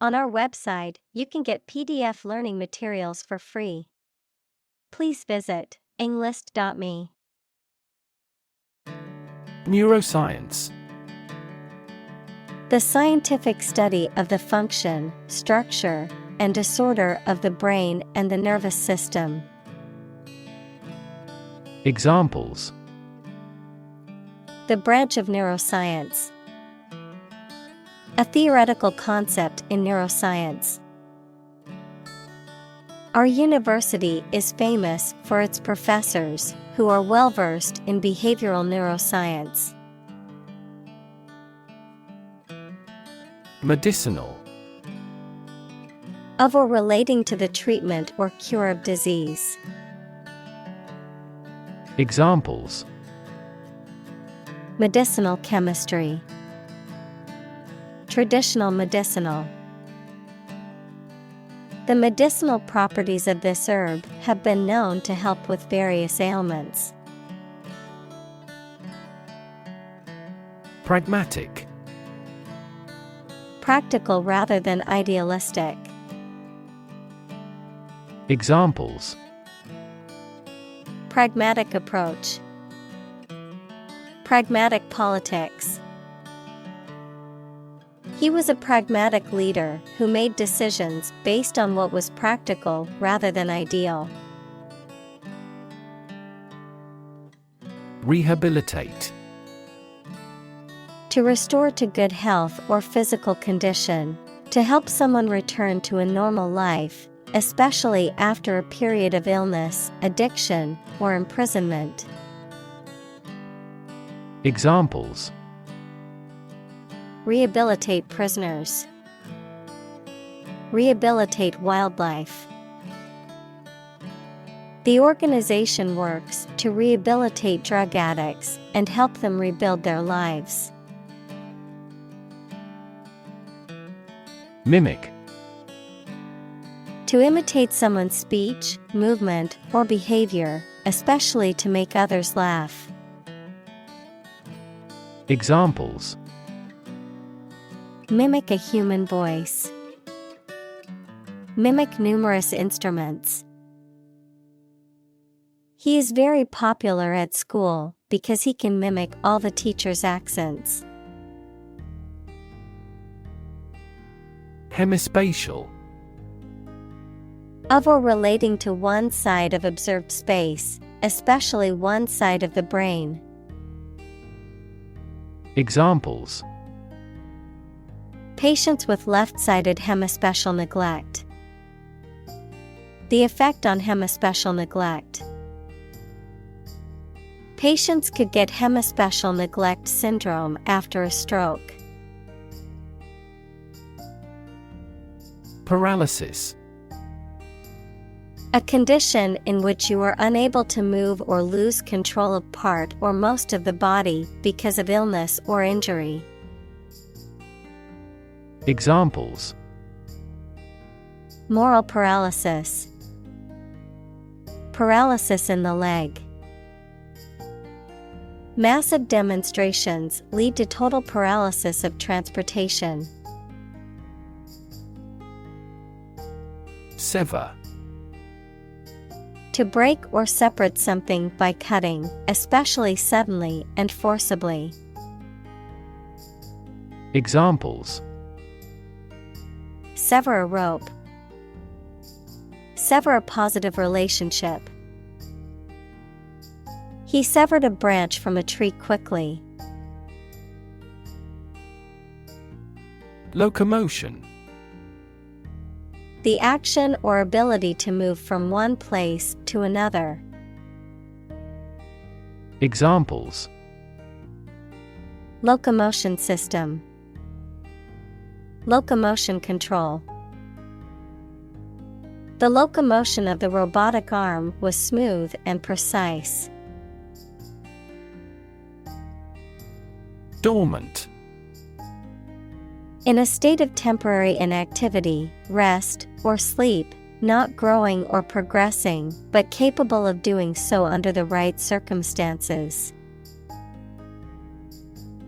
On our website, you can get PDF learning materials for free. Please visit englist.me. Neuroscience. The scientific study of the function, structure, and disorder of the brain and the nervous system. Examples: The branch of neuroscience. A theoretical concept in neuroscience. Our university is famous for its professors, who are well-versed in behavioral neuroscience. Medicinal. Of or relating to the treatment or cure of disease. Examples: Medicinal chemistry. Traditional medicinal. The medicinal properties of this herb have been known to help with various ailments. Pragmatic. Practical rather than idealistic. Examples: Pragmatic approach. Pragmatic politics. He was a pragmatic leader who made decisions based on what was practical rather than ideal. Rehabilitate. To restore to good health or physical condition, to help someone return to a normal life, especially after a period of illness, addiction, or imprisonment. Examples: Rehabilitate prisoners. Rehabilitate wildlife. The organization works to rehabilitate drug addicts and help them rebuild their lives. Mimic. To imitate someone's speech, movement, or behavior, especially to make others laugh. Examples: Mimic a human voice. Mimic numerous instruments. He is very popular at school because he can mimic all the teachers' accents. Hemispatial. Of or relating to one side of observed space, especially one side of the brain. Examples: Patients with left-sided hemispatial neglect. The effect on hemispatial neglect. Patients could get hemispatial neglect syndrome after a stroke. Paralysis. A condition in which you are unable to move or lose control of part or most of the body because of illness or injury. Examples: Moral paralysis. Paralysis in the leg. Massive demonstrations lead to total paralysis of transportation. Sever. To break or separate something by cutting, especially suddenly and forcibly. Examples: Sever a rope. Sever a positive relationship. He severed a branch from a tree quickly. Locomotion. The action or ability to move from one place to another. Examples: Locomotion system. Locomotion control. The locomotion of the robotic arm was smooth and precise. Dormant. In a state of temporary inactivity, rest, or sleep, not growing or progressing, but capable of doing so under the right circumstances.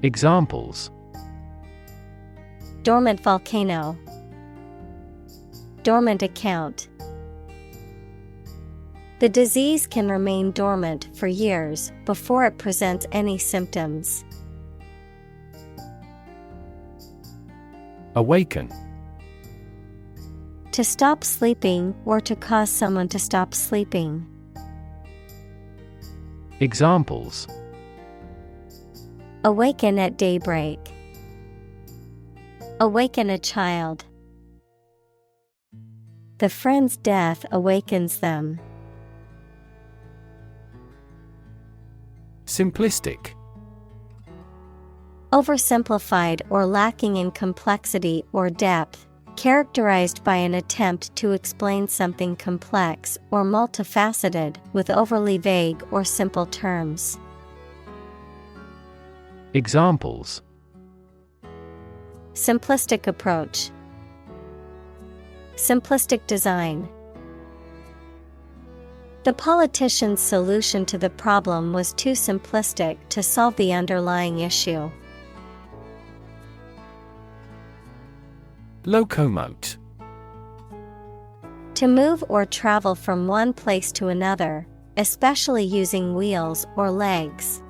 Examples: Dormant volcano. Dormant account. The disease can remain dormant for years before it presents any symptoms. Awaken. To stop sleeping or to cause someone to stop sleeping. Examples: Awaken at daybreak. Awaken a child. The friend's death awakens them. Simplistic. Oversimplified or lacking in complexity or depth, characterized by an attempt to explain something complex or multifaceted with overly vague or simple terms. Examples: Simplistic approach. Simplistic design. The politician's solution to the problem was too simplistic to solve the underlying issue. Locomote. To move or travel from one place to another, especially using wheels or legs.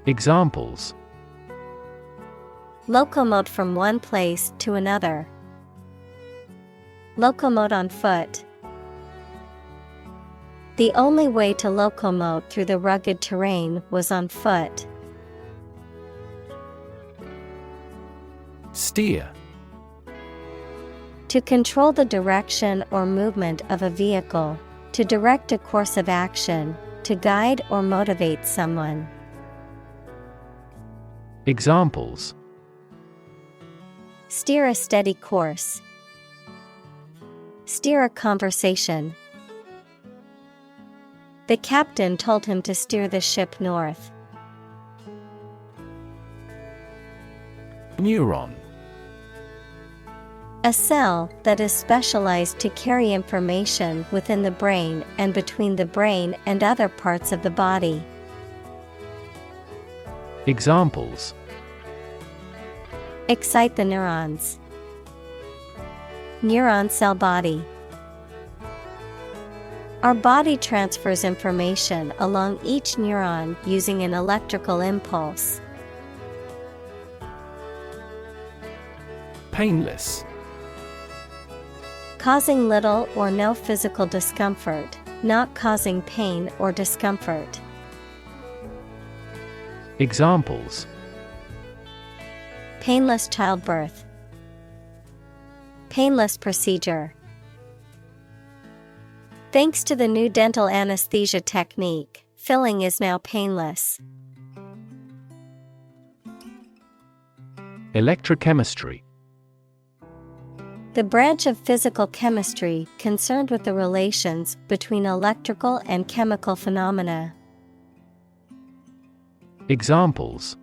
Examples: Locomote from one place to another. Locomote on foot. The only way to locomote through the rugged terrain was on foot. Steer. To control the direction or movement of a vehicle, to direct a course of action, to guide or motivate someone. Examples: Steer a steady course. Steer a conversation. The captain told him to steer the ship north. Neuron. A cell that is specialized to carry information within the brain and between the brain and other parts of the body. Examples: Excite the neurons. Neuron cell body. Our body transfers information along each neuron using an electrical impulse. Painless. Causing little or no physical discomfort, not causing pain or discomfort. Examples: Painless childbirth. Painless procedure. Thanks to the new dental anesthesia technique, filling is now painless. Electrochemistry. The branch of physical chemistry concerned with the relations between electrical and chemical phenomena. Examples: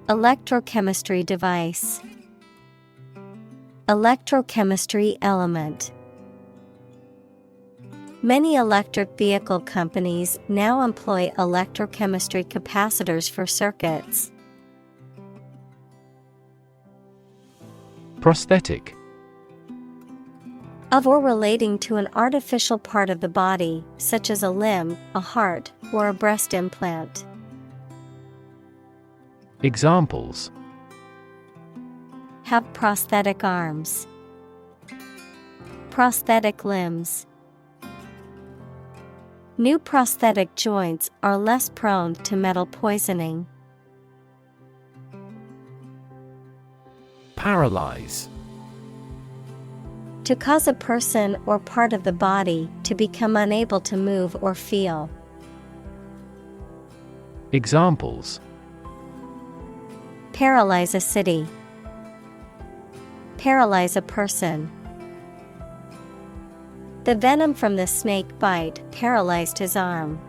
Electrochemistry device. Electrochemistry element. Many electric vehicle companies now employ electrochemistry capacitors for circuits. Prosthetic. Of or relating to an artificial part of the body, such as a limb, a heart, or a breast implant. Examples: Have prosthetic arms. Prosthetic limbs. New prosthetic joints are less prone to metal poisoning. Paralyze. To cause a person or part of the body to become unable to move or feel. Examples: Paralyze a city. Paralyze a person. The venom from the snake bite paralyzed his arm.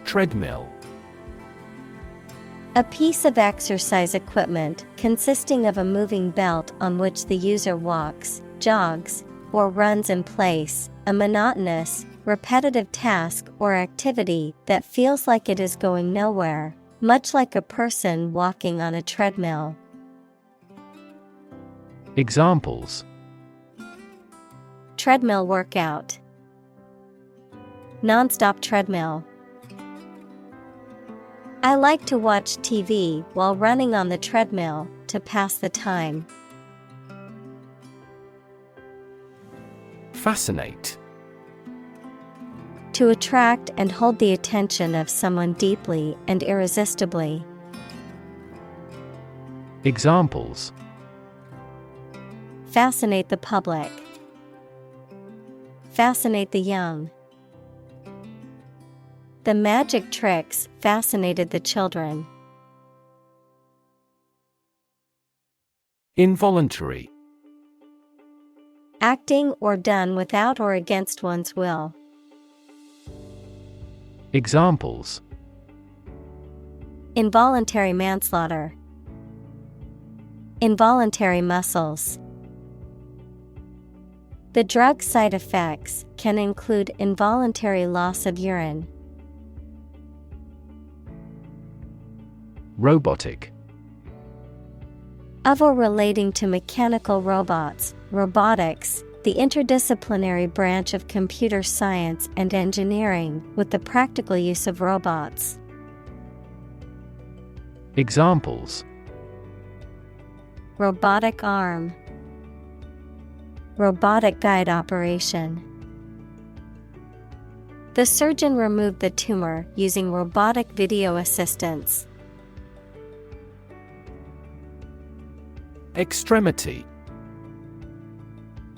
Treadmill. A piece of exercise equipment consisting of a moving belt on which the user walks, jogs, or runs in place, a monotonous, repetitive task or activity that feels like it is going nowhere, much like a person walking on a treadmill. Examples: Treadmill workout. Non-stop treadmill. I like to watch TV while running on the treadmill to pass the time. Fascinate. To attract and hold the attention of someone deeply and irresistibly. Examples: Fascinate the public. Fascinate the young. The magic tricks fascinated the children. Involuntary. Acting or done without or against one's will. Examples: Involuntary manslaughter. Involuntary muscles. The drug side effects can include involuntary loss of urine. Robotic. Of or relating to mechanical robots, robotics, the interdisciplinary branch of computer science and engineering with the practical use of robots. Examples: Robotic arm. Robotic guide operation. The surgeon removed the tumor using robotic video assistance. Extremity.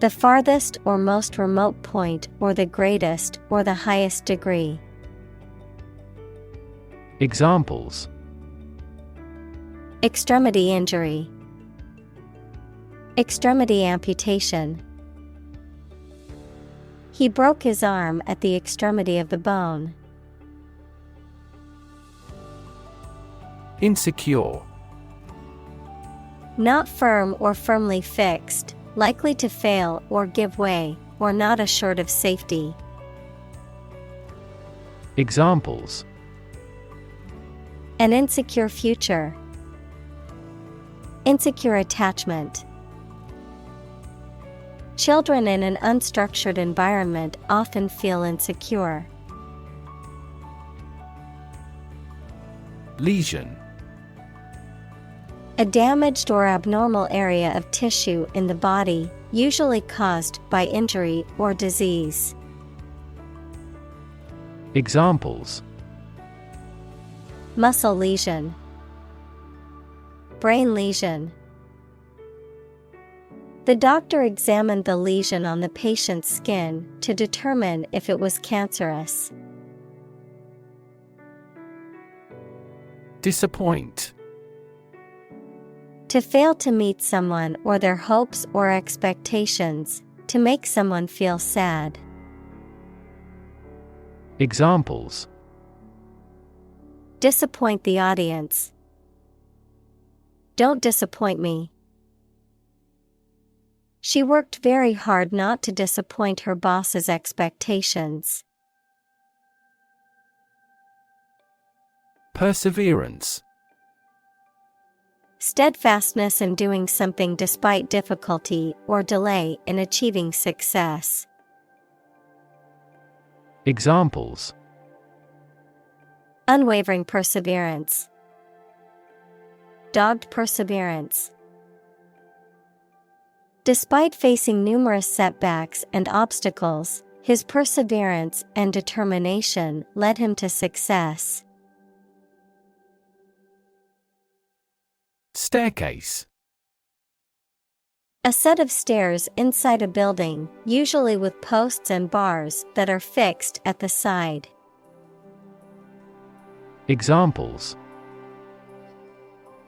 The farthest or most remote point or the greatest or the highest degree. Examples: Extremity injury. Extremity amputation. He broke his arm at the extremity of the bone. Insecure. Not firm or firmly fixed, likely to fail or give way, or not assured of safety. Examples: An insecure future. Insecure attachment. Children in an unstructured environment often feel insecure. Lesion. A damaged or abnormal area of tissue in the body, usually caused by injury or disease. Examples: Muscle lesion. Brain lesion. The doctor examined the lesion on the patient's skin to determine if it was cancerous. Disappoint. To fail to meet someone or their hopes or expectations, to make someone feel sad. Examples: Disappoint the audience. Don't disappoint me. She worked very hard not to disappoint her boss's expectations. Perseverance. Steadfastness in doing something despite difficulty or delay in achieving success. Examples: Unwavering perseverance. Dogged perseverance. Despite facing numerous setbacks and obstacles, his perseverance and determination led him to success. Staircase. A set of stairs inside a building, usually with posts and bars that are fixed at the side. Examples: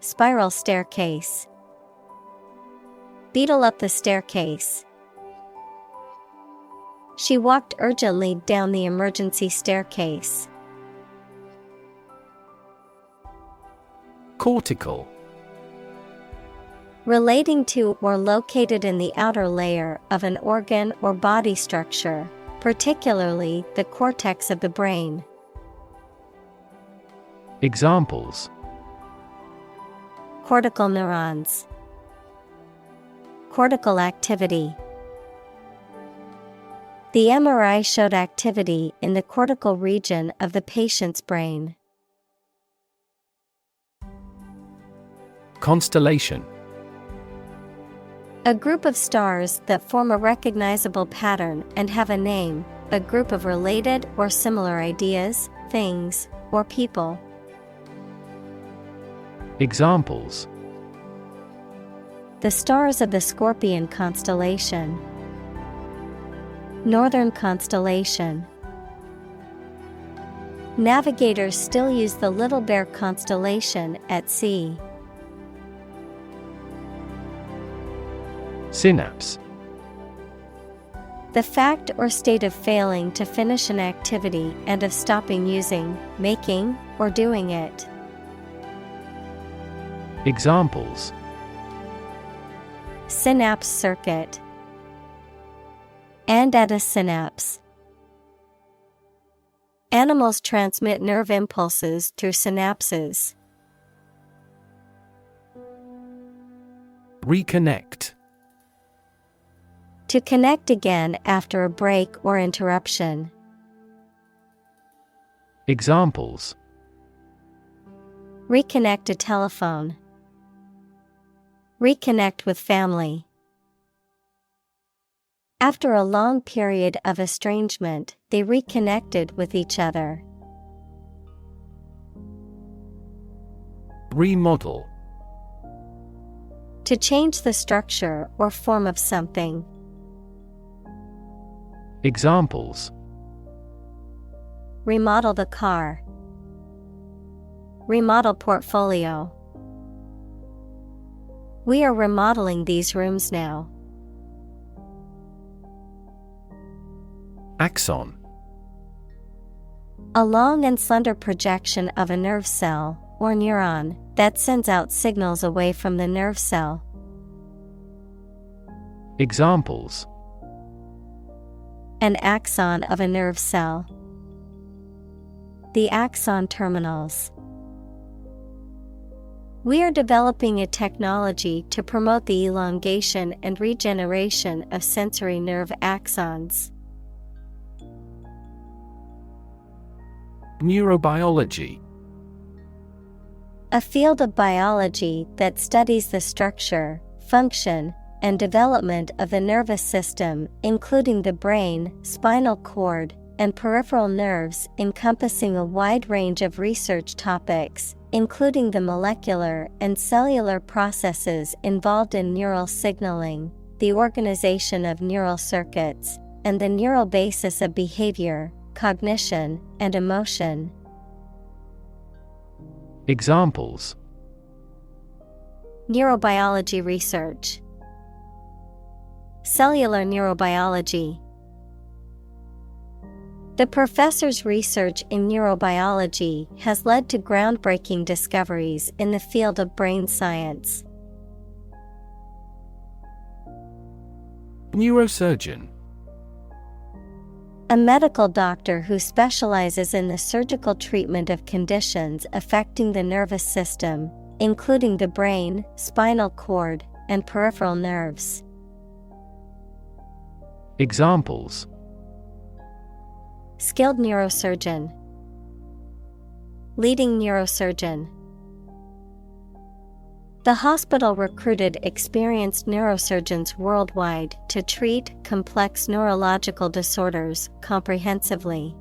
Spiral staircase. Beetle up the staircase. She walked urgently down the emergency staircase. Cortical. Relating to or located in the outer layer of an organ or body structure, particularly the cortex of the brain. Examples: cortical neurons, cortical activity. The MRI showed activity in the cortical region of the patient's brain. Constellation: a group of stars that form a recognizable pattern and have a name, a group of related or similar ideas, things, or people. Examples: the stars of the Scorpion constellation, Northern constellation. Navigators still use the Little Bear constellation at sea. Synapse: the fact or state of failing to finish an activity and of stopping using, making, or doing it. Examples: synapse circuit, and at a synapse. Animals transmit nerve impulses through synapses. Reconnect: to connect again after a break or interruption. Examples: reconnect a telephone, reconnect with family. After a long period of estrangement, they reconnected with each other. Remodel: to change the structure or form of something. Examples: remodel the car, remodel portfolio. We are remodeling these rooms now. Axon: a long and slender projection of a nerve cell, or neuron, that sends out signals away from the nerve cell. Examples: an axon of a nerve cell, the axon terminals. We are developing a technology to promote the elongation and regeneration of sensory nerve axons. Neurobiology: a field of biology that studies the structure, function, and development of the nervous system, including the brain, spinal cord, and peripheral nerves, encompassing a wide range of research topics, including the molecular and cellular processes involved in neural signaling, the organization of neural circuits, and the neural basis of behavior, cognition, and emotion. Examples: neurobiology research, cellular neurobiology. The professor's research in neurobiology has led to groundbreaking discoveries in the field of brain science. Neurosurgeon: a medical doctor who specializes in the surgical treatment of conditions affecting the nervous system, including the brain, spinal cord, and peripheral nerves. Examples: skilled neurosurgeon, leading neurosurgeon. The hospital recruited experienced neurosurgeons worldwide to treat complex neurological disorders comprehensively.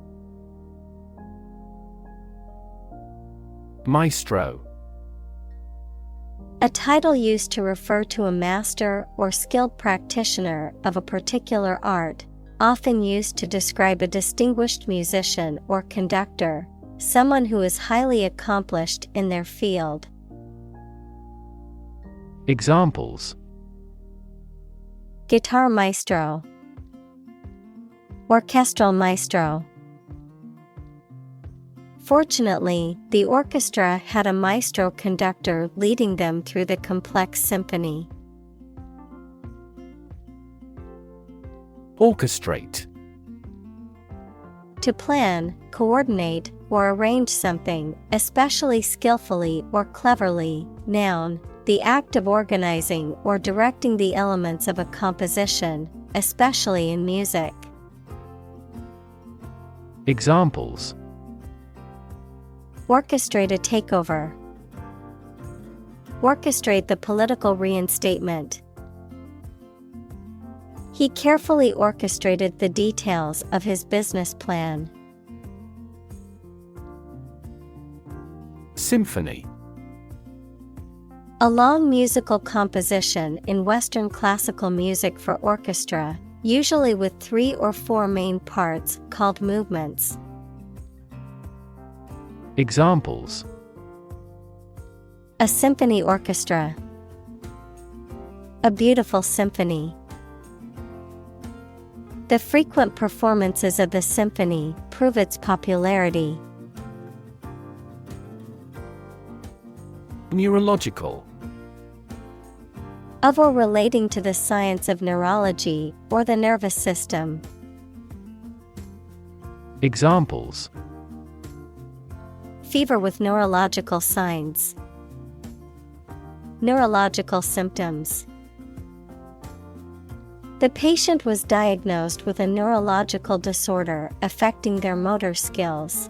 Maestro: a title used to refer to a master or skilled practitioner of a particular art, often used to describe a distinguished musician or conductor, someone who is highly accomplished in their field. Examples: guitar maestro, orchestral maestro. Fortunately, the orchestra had a maestro conductor leading them through the complex symphony. Orchestrate: to plan, coordinate, or arrange something, especially skillfully or cleverly. Noun, the act of organizing or directing the elements of a composition, especially in music. Examples: orchestrate a takeover, orchestrate the political reinstatement. He carefully orchestrated the details of his business plan. Symphony. A long musical composition in Western classical music for orchestra, usually with 3 or 4 main parts called movements. Examples: a symphony orchestra, a beautiful symphony. The frequent performances of the symphony prove its popularity. Neurological. Of or relating to the science of neurology or the nervous system. Examples: fever with neurological signs, neurological symptoms. The patient was diagnosed with a neurological disorder affecting their motor skills.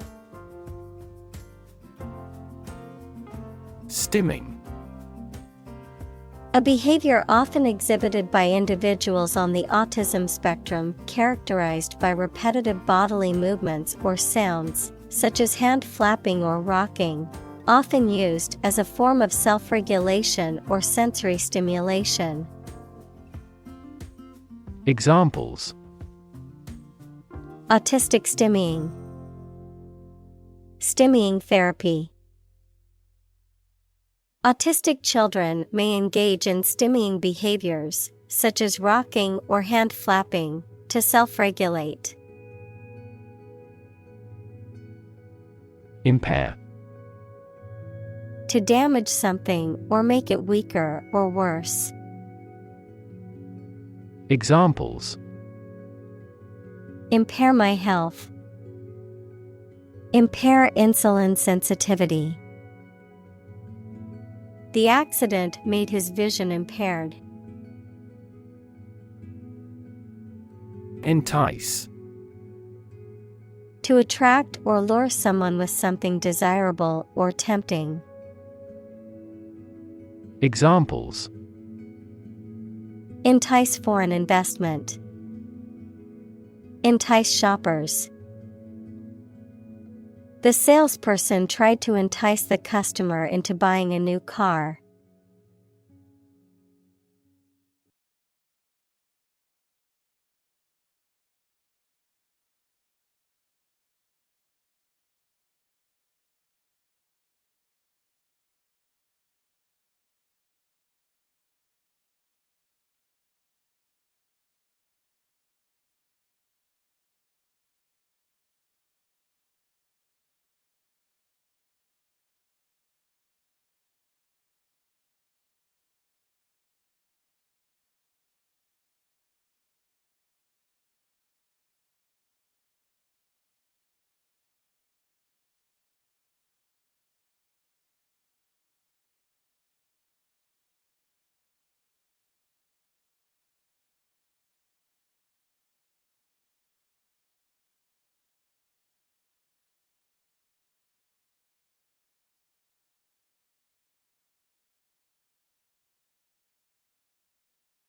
Stimming. A behavior often exhibited by individuals on the autism spectrum characterized by repetitive bodily movements or sounds, such as hand flapping or rocking, often used as a form of self-regulation or sensory stimulation. Examples: autistic stimming, stimming therapy. Autistic children may engage in stimming behaviors, such as rocking or hand flapping, to self-regulate. Impair. To damage something or make it weaker or worse. Examples: impair my health, impair insulin sensitivity. The accident made his vision impaired. Entice. To attract or lure someone with something desirable or tempting. Examples: entice foreign investment, entice shoppers. The salesperson tried to entice the customer into buying a new car.